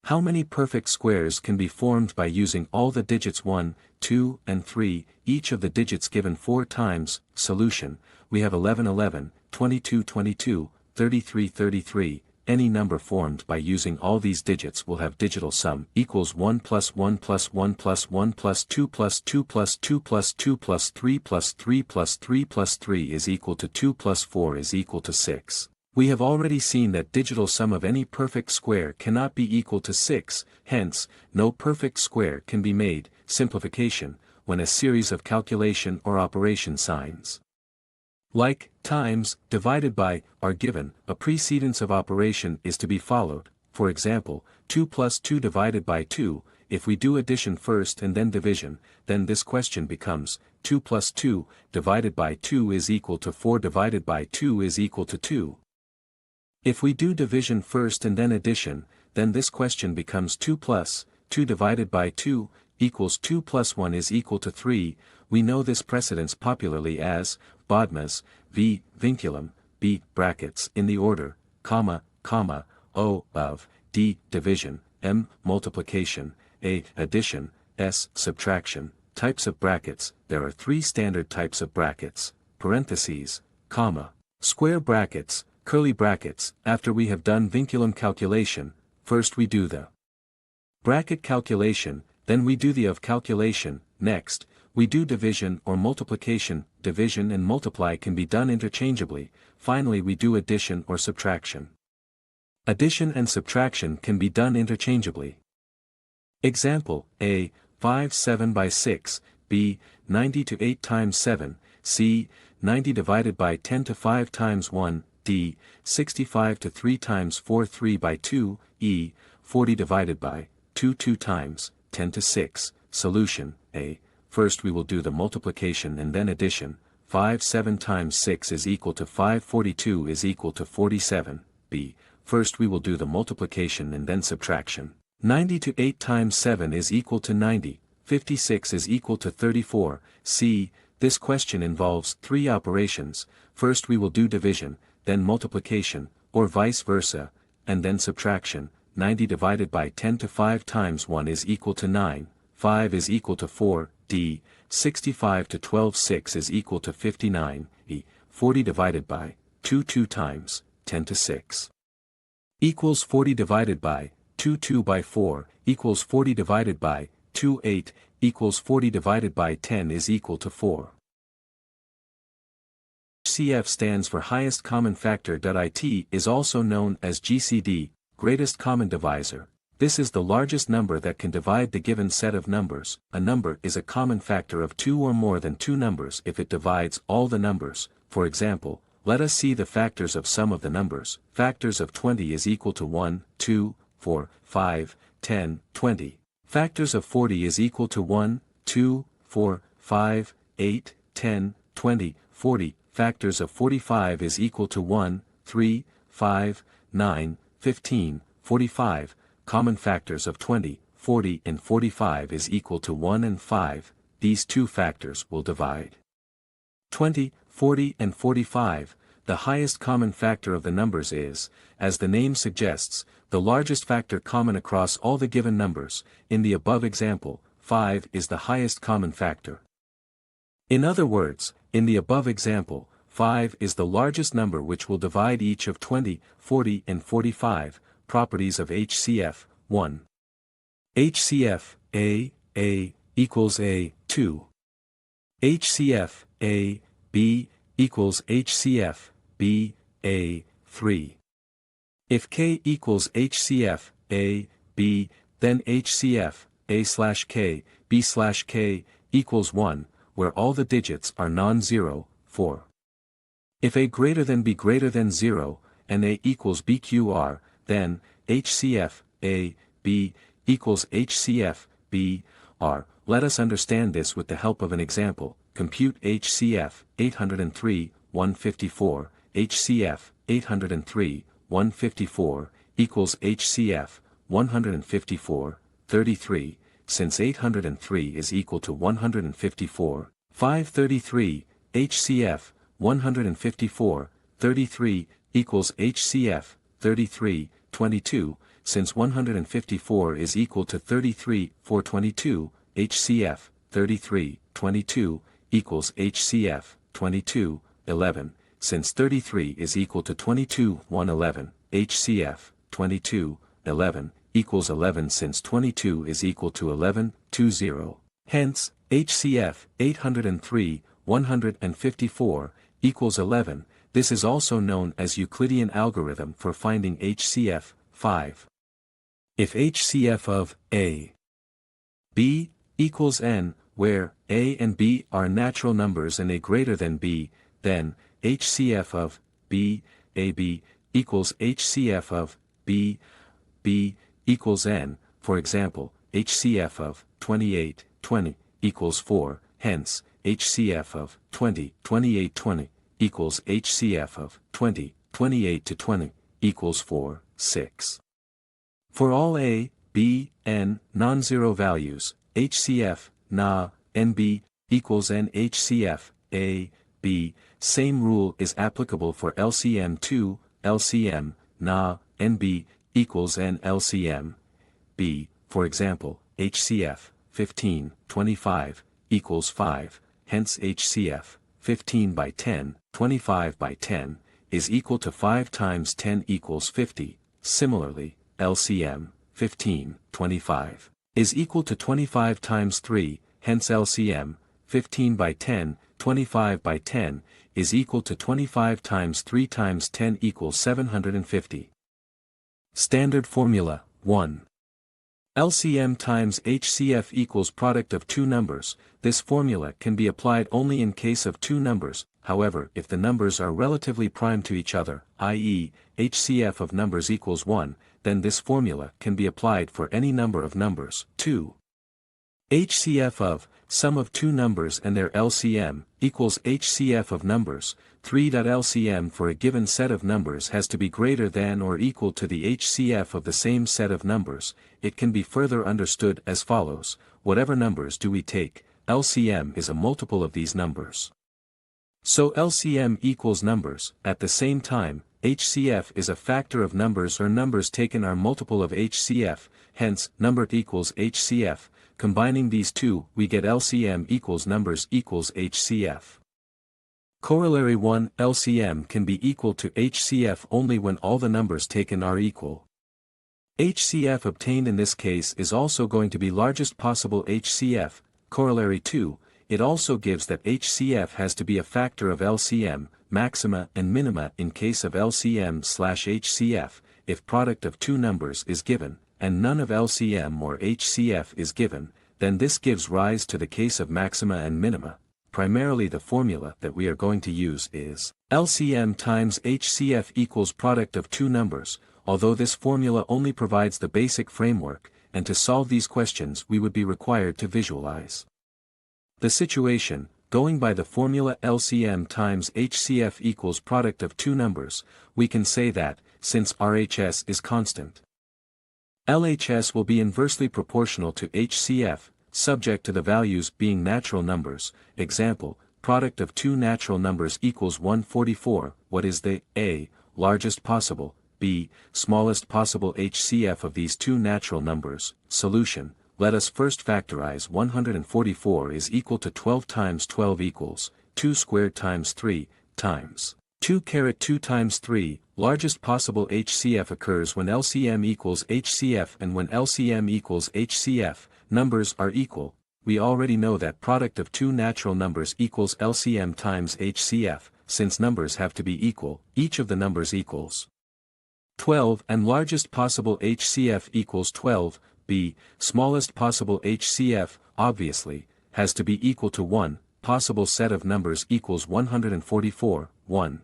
How many perfect squares can be formed by using all the digits 1, 2, and 3, each of the digits given 4 times? Solution: we have 11 11, 22 22, 33 33. Any number formed by using all these digits will have digital sum equals 1 plus 1 plus 1 plus 1 plus 2 plus 2 plus 2 plus 2 plus 3 plus 3 plus 3 plus 3 is equal to 2 plus 4 is equal to 6. We have already seen that digital sum of any perfect square cannot be equal to 6, hence, no perfect square can be made. Simplification, when a series of calculation or operation signs like, times, divided by, are given, a precedence of operation is to be followed. For example, 2 plus 2 divided by 2, if we do addition first and then division, then this question becomes, 2 plus 2 divided by 2 is equal to 4 divided by 2 is equal to 2. If we do division first and then addition, then this question becomes 2 plus 2 divided by 2 equals 2 plus 1 is equal to 3. We know this precedence popularly as Bodmer's, v. vinculum, b. brackets in the order, comma, comma, o. of, d. division, m. multiplication, a. addition, s. subtraction. Types of brackets: there are 3 standard types of brackets, parentheses, comma, square brackets, curly brackets. After we have done vinculum calculation, first we do the bracket calculation, then we do the of calculation, next, we do division or multiplication. Division and multiply can be done interchangeably. Finally we do addition or subtraction. Addition and subtraction can be done interchangeably. Example: A. 5 7 by 6, b. 90 to 8 times 7, c. 90 divided by 10 to 5 times 1, d. 65 to 3 times 4 3 by 2, e. 40 divided by 2 2 times 10 to 6. Solution: A. First we will do the multiplication and then addition. 5 7 times 6 is equal to 5. 42 is equal to 47. B. First we will do the multiplication and then subtraction. 90 to 8 times 7 is equal to 90. 56 is equal to 34. C. This question involves 3 operations. First we will do division, then multiplication, or vice versa, and then subtraction. 90 divided by 10 to 5 times 1 is equal to 9. 5 is equal to 4. D. 65 to 12 6 is equal to 59. E. 40 divided by 2 2 times 10 to 6 equals 40 divided by 2 2 by 4 equals 40 divided by 2 8 equals 40 divided by 10 is equal to 4. HCF stands for highest common factor. It is also known as GCD, greatest common divisor. This is the largest number that can divide the given set of numbers. A number is a common factor of 2 or more than 2 numbers if it divides all the numbers. For example, let us see the factors of some of the numbers. Factors of 20 is equal to 1, 2, 4, 5, 10, 20. Factors of 40 is equal to 1, 2, 4, 5, 8, 10, 20, 40. Factors of 45 is equal to 1, 3, 5, 9, 15, 45. Common factors of 20, 40 and 45 is equal to 1 and 5, these two factors will divide 20, 40 and 45. The highest common factor of the numbers is, as the name suggests, the largest factor common across all the given numbers. In the above example, 5 is the highest common factor. In other words, in the above example, 5 is the largest number which will divide each of 20, 40 and 45. Properties of HCF. 1. HCF, A equals A, 2. HCF, B equals HCF, B, A, 3. If K equals HCF, B, then HCF, A/K, B/K, equals 1, where all the digits are non-zero. 4. If A greater than B greater than 0, and A equals BQR, then HCF, B, equals HCF, B, R. Let us understand this with the help of an example. Compute HCF, 803, 154, HCF, 803, 154, equals HCF, 154, 33, since 803 is equal to 154, 533, HCF, 154, 33, equals HCF, 33, 22, since 154 is equal to 33, 422, HCF, 33, 22, equals HCF, 22, 11, since 33 is equal to 22, 111, HCF, 22, 11, equals 11 since 22 is equal to 11, 20. Hence, HCF, 803, 154, equals 11, this is also known as Euclidean algorithm for finding HCF, 5. If HCF of A, B, equals n, where A and B are natural numbers and A greater than B, then HCF of B, AB, equals HCF of B, B, equals n, for example, HCF of 28, 20, equals 4, hence, HCF of 20, 28, 20, equals HCF of 20, 28 to 20, equals 4, 6. For all A, B, n, non-zero values, HCF, na, NB, equals n HCF, A, B, same rule is applicable for LCM 2, LCM, na, NB, equals n LCM, B, for example, HCF, 15, 25, equals 5, hence HCF, 15 by 10, 25 by 10, is equal to 5 times 10 equals 50, similarly, LCM, 15, 25, is equal to 25 times 3, hence LCM, 15 by 10, 25 by 10, is equal to 25 times 3 times 10 equals 750. Standard formula, 1. LCM times HCF equals product of two numbers. This formula can be applied only in case of two numbers, however if the numbers are relatively prime to each other, i.e., HCF of numbers equals 1, then this formula can be applied for any number of numbers. 2. HCF of sum of two numbers and their LCM equals HCF of numbers. 3. LCM for a given set of numbers has to be greater than or equal to the HCF of the same set of numbers. It can be further understood as follows: whatever numbers do we take, LCM is a multiple of these numbers. So LCM equals numbers. At the same time, HCF is a factor of numbers or numbers taken are multiple of HCF, hence, number equals HCF. Combining these two, we get LCM equals numbers equals HCF. Corollary 1. LCM can be equal to HCF only when all the numbers taken are equal. HCF obtained in this case is also going to be largest possible HCF. Corollary 2. It also gives that HCF has to be a factor of LCM, maxima and minima in case of LCM/HCF, if product of two numbers is given, and none of LCM or HCF is given, then this gives rise to the case of maxima and minima. Primarily the formula that we are going to use is LCM times HCF equals product of two numbers, although this formula only provides the basic framework, and to solve these questions we would be required to visualize the situation. Going by the formula LCM times HCF equals product of two numbers, we can say that, since RHS is constant, LHS will be inversely proportional to HCF, subject to the values being natural numbers. Example, product of two natural numbers equals 144, what is the A, largest possible, B, smallest possible HCF of these two natural numbers? Solution, let us first factorize 144 is equal to 12 times 12 equals, 2 squared times 3, times 2 caret 2 times 3, largest possible HCF occurs when LCM equals HCF and when LCM equals HCF, numbers are equal. We already know that product of two natural numbers equals LCM times HCF, since numbers have to be equal, each of the numbers equals 12 and largest possible HCF equals 12, B, smallest possible HCF, obviously, has to be equal to 1, possible set of numbers equals 144, 1.